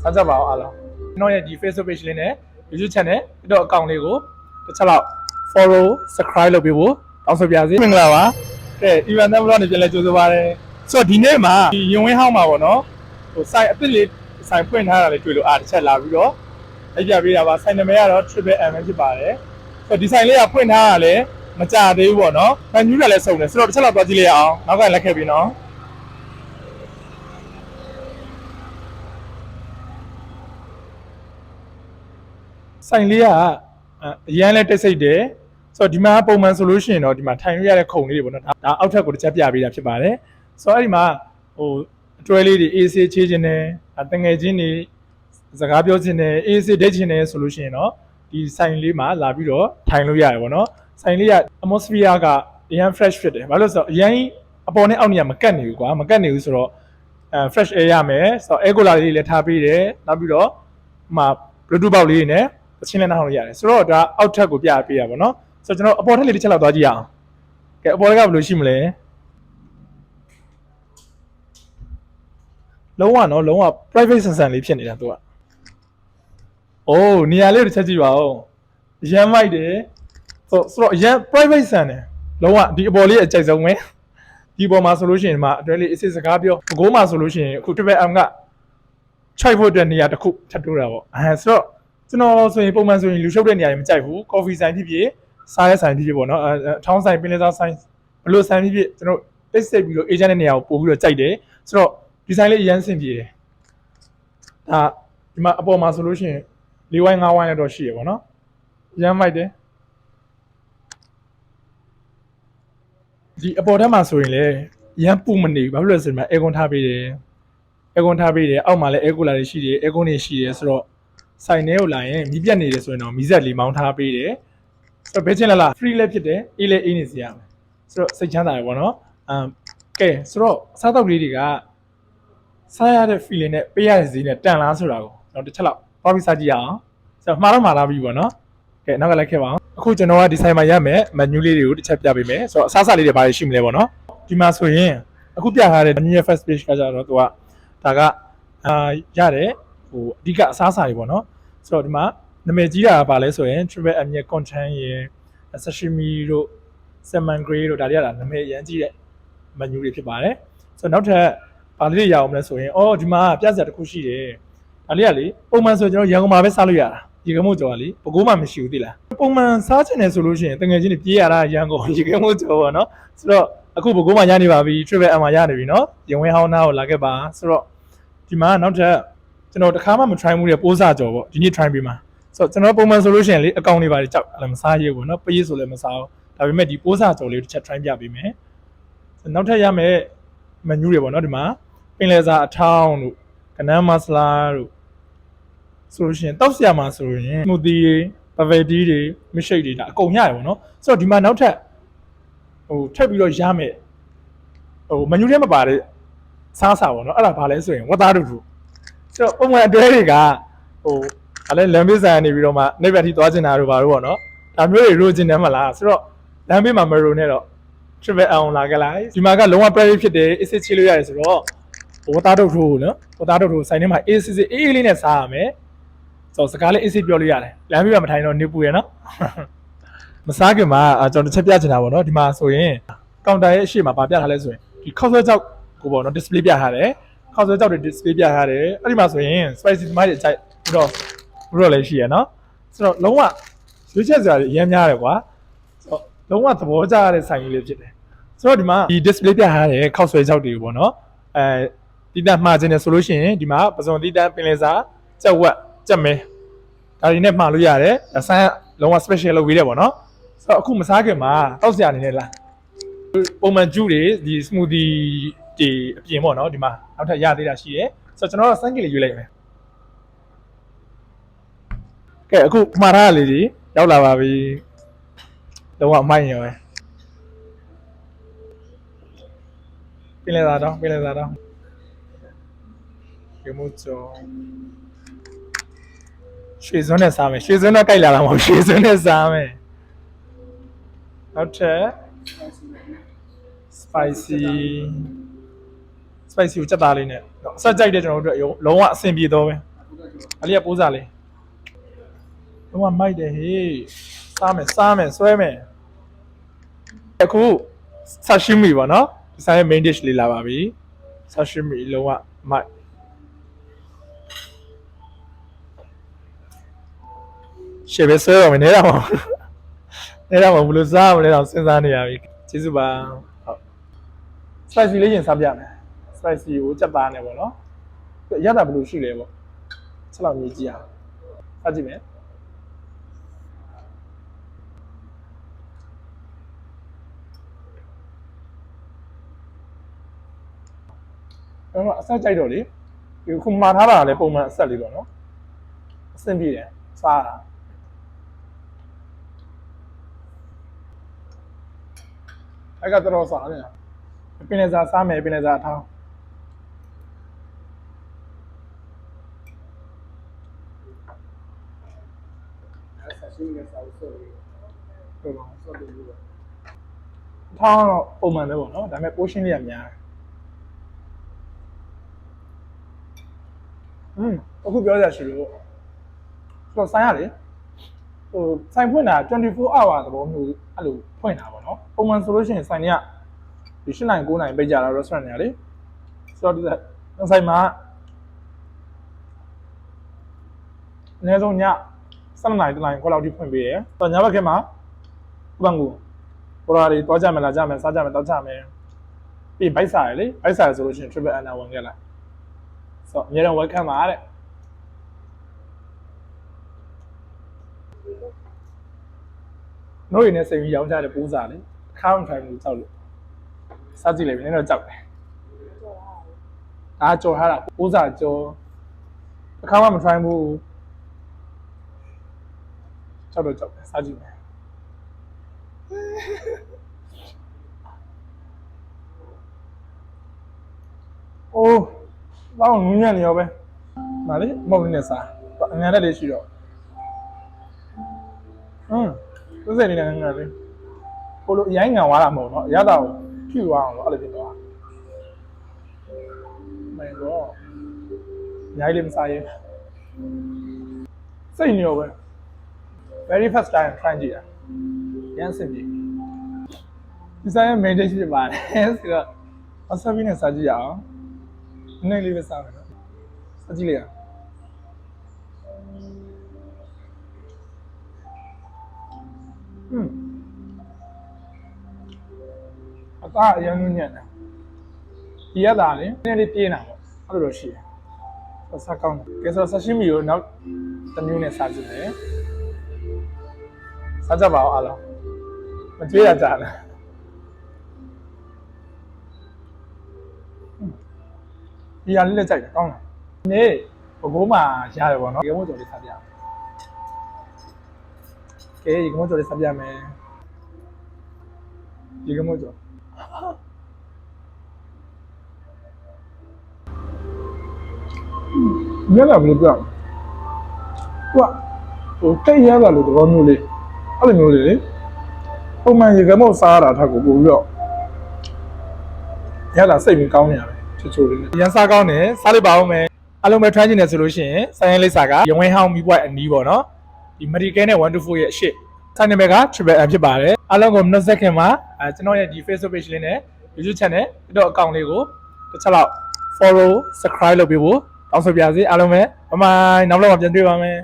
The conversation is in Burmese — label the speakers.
Speaker 1: စားကြပါအောင်အားလုံးကျွန်တော်ရဲ့ဒီ Facebook page လေးနဲ့ YouTube channel TikTok account လေးကိုတစ်ချက်လောက် follow subscribe လုပ်ပေးဖို့တောင်းဆိုပါရစေမင်္ဂလာပါကဲ event နဲ့ vlog နဲ့ပြန်လဲကြိုဆိုပါရစေဆိုတော့ဒီနေ့မှာဒီရင်ဝင်းဟောင်းမှာပေါ့နော်ဟို site အသစ်လေး site ဖွင့်ထားတာလေးတွေ့လို့တစ်ချက်လာပြီးတော့လိုက်ပြပေးတာပါ site နာမည်ကတော့ Triple M ဖြစ်ပါတယ်ဆိုတော့ဒီ site လေးကဖွင့်ထားတာလည်းမကြသေးဘူးပေါ့နော်ဖန်ကျူးတာလည်းစုံတယ်ဆိုတော့တစ်ချက်လောက်သွားကြည့်လိုက်အောင်နောက်ကလက်ခဲ့ပြီနော်ဆိုင်လေးကအရန်လဲတိတ်ဆိတ်တယ်ဆိုတော့ဒီမှာပုံမှန်ဆိုလို့ရှိရင်တော့ဒီမှာထိုင်လို့ရတဲ့ခုံလေးတွေပေါ့နော်ဒါအောက်ထပ်ကိုတစ်ချက်ပြပေးတာဖြစ်ပါတယ်ဆိုတော့အဲ့ဒီမှာဟိုအတွဲလေးတွေ AC ချေးခြင်းနဲ့တငယ်ချင်းတွေစကားပြောခြင်းနဲ့ AC ဒိတ်ခြင်းနဲ့ဆိုလို့ရှိရင်တော့ဒီဆိုင်လေးမှာလာပြီးတော့ထိုင်လို့ရတယ်ပေါ့နော်ဆိုင်လေးက atmosphere ကအရန် fresh ဖြစ်တယ်ဘာလို့လဲဆိုတော့အရန်အပေါ်နဲ့အောက်နေရမကတ်နေဘူးကွာမကတ်နေဘူးဆိုတော့fresh air ရမယ်ဆိုတော့ air cooler လေးလည်းထားပေးတယ်နောက်ပြီးတော့ဟို Bluetooth ပေါက်လေးနဲ့အချင်းနဲ့နှောင်းလို့ရတယ်ဆိုတော့ဒါအောက်ထပ်ကိုပြပေးရပါတော့ဆိုတော့ကျွန်တော်အပေါ်ထပ်လေးတစ်ချက်လောက်သွားကြည့်ရအောင်ကဲအပေါ်ကဘယ်လိုရှိမလဲလုံးဝနော်လုံးဝ private ဆန်ဆန်လေးဖြစ်နေတာသူကအိုးနေရာလေးတစ်ချက်ကြည့်ပါဦးရမ်းမိုက်တယ်ဆိုတော့ရမ်း private ဆန်တယ်လုံးဝဒီအပေါ်လေးအကြိုက်ဆုံးပဲဒီပေါ်မှာဆိုလို့ရှိရင်ဒီမှာအတွဲလေးအစ်စ်စကားပြောဘကိုးမှာဆိုလို့ရှိရင်အခု Triple M ကချိန်ဖို့အတွက်နေရာတစ်ခုထပ်တိုးတာပေါ့ဆိုတော့ကျွန်တော်ဆိုရင်ပုံမှန်ဆိုရင်လူရှုပ်တဲ့နေရာတွေမကြိုက်ဘူးကော်ဖီဆိုင်ဖြစ်ဖြစ်စားရဲဆိုင်ဖြစ်ဖြစ်ပေါ့နော်အထောင်းဆိုင်ပင်လယ်စားဆိုင်ဘလို့ဆိုင်ဖြစ်ဖြစ်ကျွန်တော်တိတ်ဆိတ်ပြီးတော့အေဂျင့်တဲ့နေရာကိုပို့ပြီးတော့ကြိုက်တယ်ဆိုတော့ဒီဆိုင်လေးအရန်ဆင်ပြေတယ်ဒါဒီမှာအပေါ်မှာဆိုလို့ရှိရင်၄ဝိုင်း၅ဝိုင်းတော့ရှိရပေါ့နော်ရမ်းမိုက်တယ်ဒီအပေါ်ထက်မှာဆိုရင်လေရမ်းပူမနေဘူးဘာဖြစ်လို့လဲဆိုတော့အဲကွန်ထားပေးတယ်အဲကွန်ထားပေးတယ်အောက်မှာလည်းအဲကူလာတွေရှိတယ်အဲကွန်တွေရှိတယ်ဆိုတော့ဆိုင်ထဲကိုလာရင်မီးပြတ်နေတယ်ဆိုရင်တော့မီးစက်လေးမောင်းထားပေးတယ်ဆိုတော့ဘယ်ချင်းလာ free လည်းဖြစ်တယ်အေးလည်းအေးနေစီရမယ်ဆိုတော့စိတ်ချမ်းသာတယ်ပေါ့နော်ကဲဆိုတော့စားတောက်လေးတွေကစားရတဲ့ feeling နဲ့ပေးရတဲ့ဈေးနဲ့တန်လားဆိုတာကိုကျွန်တော်တစ်ချက်လောက်သွားပြီးစားကြည့်ရအောင်ဆိုတော့မှားတော့မှားလာပြီပေါ့နော်ကဲနောက်ကလိုက်ခဲ့ပါအောင်အခုကျွန်တော်ကဒီဆိုင်မှာရမယ် menu လေးတွေကိုတစ်ချက်ပြပေးမယ်ဆိုတော့အစားအစာလေးတွေဘာတွေရှိမလဲပေါ့နော်ဒီမှာဆိုရင်အခုပြထားတဲ့ menu first page ကကြတော့သူကဒါကရတယ်ဟိုအဓိကအစားအစာတွေပေါ့နော်ဆိုတော့ဒီမှာနာမည်ကြီးတာကဘာလဲဆိုရင် Triple M ရဲ့ content ရယ် sashimi တို့ salmon grade တို့ဒါတွေကနာမည်အရင်ကြီးတဲ့ menu တွေဖြစ်ပါတယ်ဆိုတော့နောက်ထပ်ဘာလေးတွေရအောင်လဲဆိုရင်ဒီမှာပြစရာတစ်ခုရှိတယ်ဒါလေးကလေပုံမှန်ဆိုကျွန်တော်ရန်ကုန်မှာပဲစားလို့ရတာရေကမို့ကြော်ကလေဘကိုးမှမရှိဘူးသိလားပုံမှန်စားချင်တယ်ဆိုလို့ရှိရင်တငယ်ချင်းတွေပြေးရတာရန်ကုန်ရေကမို့ကြော်ပေါ့နော်ဆိုတော့အခုဘကိုးမှရနေပါပြီ Triple M မှာရနေပြီနော်ရင်ဝင်းဟောင်းနားကိုလာခဲ့ပါဆိုတော့ဒီမှာနောက်ထပ်ကျွန်တော်တခါမှမ try မှုတဲ့ပိုးစားကြော်ပေါ့ဒီနေ့ try ပေးမှာဆိုတော့ကျွန်တော်ပုံမှန်ဆိုလို့ရှိရင်လေအကောင့်လေးပါကြောက်လည်းမစားရဘူးเนาะပေးဆိုလည်းမစားဘူးဒါပေမဲ့ဒီပိုးစားကြော်လေးတစ်ချက် try ပြပေးမယ်နောက်ထပ်ရမယ် menu တွေပေါ့เนาะဒီမှာပင်လယ်စာအထောင်းတို့ကနန်းမဆလာတို့ဆိုလို့ရှိရင်တောက်ဆရာမှာဆိုရင် smoothie တွေ bubble tea တွေ milkshake တွေဒါအကုန်ရတယ်ပေါ့เนาะဆိုတော့ဒီမှာနောက်ထပ်ထပ်ပြီးတော့ရမယ်menu ထဲမှာပါတဲ့စားစာပေါ့เนาะအဲ့ဒါဘာလဲဆိုရင်ဝတ်သားတို့ဆိုတော့ပုံမှန်အတဲတွေကဒါလည်းလမ်းဘေးဆိုင်ကနေပြီးတော့မှနေဘက်ထိသွားကျင်တာတို့ဘာလို့ပေါ့နော်ဒါမျိုးတွေရိုးကျင်တယ်မလားဆိုတော့လမ်းဘေးမှာမရိုနဲ့တော့ Triple M လာကြလိုက်ဒီမှာကလုံးဝ private ဖြစ်တယ်အစ်စ်ချေးလို့ရတယ်ဆိုတော့ဝတ်သားတို့ထိုးနော်ဝတ်သားတို့ထိုးဆိုင်ထဲမှာအေးစစ်စစ်အေးလေးနဲ့စားရမယ်ဆိုတော့စကားလေးအစ်စ်ပြောလို့ရတယ်လမ်းဘေးမှာမထိုင်တော့နေပူရနော်မစားခင်မှာကျွန်တော်တစ်ချက်ပြချင်တာပေါ့နော်ဒီမှာဆိုရင်ကောင်တာရဲ့အရှိမှာဗာပြထားလဲဆိုရင်ဒီခောက်ဆွဲကြောက်ကိုပေါ့နော် display ပြထားတယ်ခောက်ဆွဲကြောက်တွေ display ပြထားတယ်အဲ့ဒီမှာဆိုရင် spicy သမားတွေအကြိုက်ပြီးတော့လည်းရှိရနော်ဆိုတော့လုံးဝရွေးချက်စရာတွေအများများတယ်ကွာဆိုတော့လုံးဝသဘောကျတဲ့ဆိုင်ကြီးလေးဖြစ်တယ်ဆိုတော့ဒီမှာဒီ display ပြထားတဲ့ခောက်ဆွဲကြောက်တွေပေါ့နော်တီးတန့်မှားခြင်းနဲ့ဆိုလို့ရှိရင်ဒီမှာပစုံတီးတန့်ပင်လယ်စာကြက်ဝက်ကြက်မဲဒါတွေနဲ့မှားလို့ရတယ်အဆန်းလုံးဝ special လုပ်ပေးတယ်ပေါ့နော်ဆိုတော့အခုမစားခင်မှာတောက်စရာအနေနဲ့လားပုံမှန်ဂျူးတွေဒီ smoothie ဒီအပြင်ပေါ့နော်ဒီမှာနောက်ထပ်ရသေးတာရှိတယ်ဆိုတော့ကျွန်တော်တို့စမ်းကလေးရွေးလိုက်မယ်ကဲအခုမှားထားလေးကြီးရောက်လာပါပြီလုံးဝအမိုက်ရောပဲပင်လယ်သာတော့ဒီမို့ကျော်ရွှေစွန်းနဲ့စားမယ်ရွှေစွန်းနဲ့ကြိုက်လာတာမဟုတ်ရွှေစွန်းနဲ့စားမယ်နောက်ထပ် spicy ကိုစက်ကြိုက်တဲ့ကျွန်တော်တို့အတွက်လုံးဝအဆင်ပြေတော့ပဲ အလေးကပိုးစားလေးတော့မိုက်တယ်ဟေးစားမယ်ဆွဲမယ်အခုဆာရှိမီပေါ့နော်ဒီဆိုင်ရဲ့ main dish လေးလာပါပြီဆာရှိမီလုံးဝမိုက်ရှေ့ပဲဆွဲတော့မယ်နေတော့ဘယ်လိုစားမလဲတော့စဉ်းစားနေရပြီကျေးဇူးပါဟုတ် spicy လေးရင်စားပြမယ် spicy ကိုကြက်သားနဲ့ပေါ့နော်ရတာဘယ်လိုရှိလဲပေါ့ချက်လောက်မြည်ကြည့်အောင်စားကြည့်မယ်အဲ့တော့အဆက်ကြိုက်တော့လေဒီခုမှာထားတာလည်းပုံမှန်အဆက်လေးပေါ့နော်အဆင်ပြေတယ်စားတာအဲ့ကတော့စားတယ်ပင်လယ်စာစားမယ်ပင်လယ်စာအထောင်းအဲ့ဆာရှိနေစားဆိုတော့ဆော့တယ်လို့ထောင်းတော့ပုံမှန်ပဲပေါ့နော်ဒါပေမဲ့ portion လေးကများအခုပြောရရှိလို့ဆိုတော့ဆိုင်ရလေဟိုဆိုင်ဖွင့်တာ24 hour သဘောမျိုးအဲ့လိုဖွင့်တာပေါ့နော်ပုံမှန်ဆိုလို့ရှိရင်ဆိုင်တွေကဒီ8နိုင်9နိုင်ပိတ်ကြတာ restaurant တွေကလေဆိုတော့ဒီဆိုင်မှာအနည်းဆုံးည7နိုင်9နိုင်ခွဲလောက်ထိဖွင့်ပေးရယ်ဆိုတော့ညဘက်ခင်းမှာဘန်ကူပေါ်လာတွေတွားကြမယ်လာကြမယ်စားကြမယ်တောက်ကြမယ်ပြီးဘိုက်စားရယ်လေဘိုက်စားရယ်ဆိုလို့ရှိရင် triple N ဝင်ခဲ့လိုက်ဆိုတော့အများတော့ welcome ပါတဲ့နှုတ်ရည်နဲ့စိတ်ပြီးရောင်းကြတဲ့ပိုးစားလေခါမှမထိုင်ဘူးကြောက်လို့စားကြည့်လိုက်ပြီနည်းတော့ကြောက်တယ်ဒါကြော်ထားတာပိုးစားကြော်ခါမှမထိုင်ဘူးကြောက်တော့ကြောက်တယ်စားကြည့်မယ်အိုးတော့နူးညံ့နေရောပဲဒါလေမဟုတ်နဲ့စားအငန်းတက်လေးရှိတော့သူစိတ်နေငန်းလေးကိုလိုအရင်ငံသွားတာမဟုတ်တော့ရတာကိုဖြူသွားအောင်လို့အဲ့လိုဖြစ်သွားမယ်တော့ညိုင်းလေးမစားရင်စိတ်နေရောပဲ very first time try ကြည့်တာရမ်းစစ်ပြီဒီဆိုင်ရဲ့ main dish ဖြစ်ပါတယ်ဆိုတော့ wasabi နဲ့စားကြည့်ရအောင်နည်းနည်းလေးပဲစားမယ်နော်စားကြည့်လိုက်ရအသားအရင်နူးညံ့တယ်ဒီရတာလေနည်းနည်းလေးပြင်းတာပေါ့အဲ့လိုတော့ရှိတယ်စားကောင်းတယ်ကဲဆိုတော့ဆာရှိမီကိုနောက်တစ်မျိုးနဲ့စားကြည့်မယ်စားကြပါအောင်အားလုံးမကြွေးရကြလားဒီရလေးလက်ကြိုက်တယ်ကောင်းတယ်နေဘဘိုးမှာရတယ်ပေါ့နော်ရေမိုးကြော်လေးစားပြအောင်ကဲရေမိုးကြော်လေးစားပြမယ်ရေမိုးကြော်ညလာဘယ်လိုပြောကွာဟိုတိတ်ရတာလို့သဘောမျိုးလေးအဲ့လိုမျိုးလေးလေပုံမှန်ရေမိုးစားရတာထက်ကိုပို့ပြီးတော့ရတာစိတ်မကောင်းနေရတယ်ချိုလေးရန်စားကောင်းတယ်စားလိုက်ပါဦးမယ်အားလုံးပဲ try ချင်တယ်ဆိုလို့ရှိရင်ဆိုင်ရင်လိပ်စာကရဝင်းဟောင်းမီးပွိုက်အနီးပေါ့နော်ဒီ medical နဲ့ wonderful ရဲ့အရှိဆိုင်နာမည်က triple M ဖြစ်ပါတယ်အားလုံးကိုမနှုတ်ဆက်ခင်မှာကျွန်တော်ရဲ့ဒီ Facebook page လေးနဲ့ YouTube channel တော့ account လေးကိုတစ်ချက်လောက် follow subscribe လုပ်ပေးဖို့တောင်းဆိုပါရစေအားလုံးပဲဘိုင်ဘိုင်နောက်လောက်မှပြန်တွေ့ပါမယ်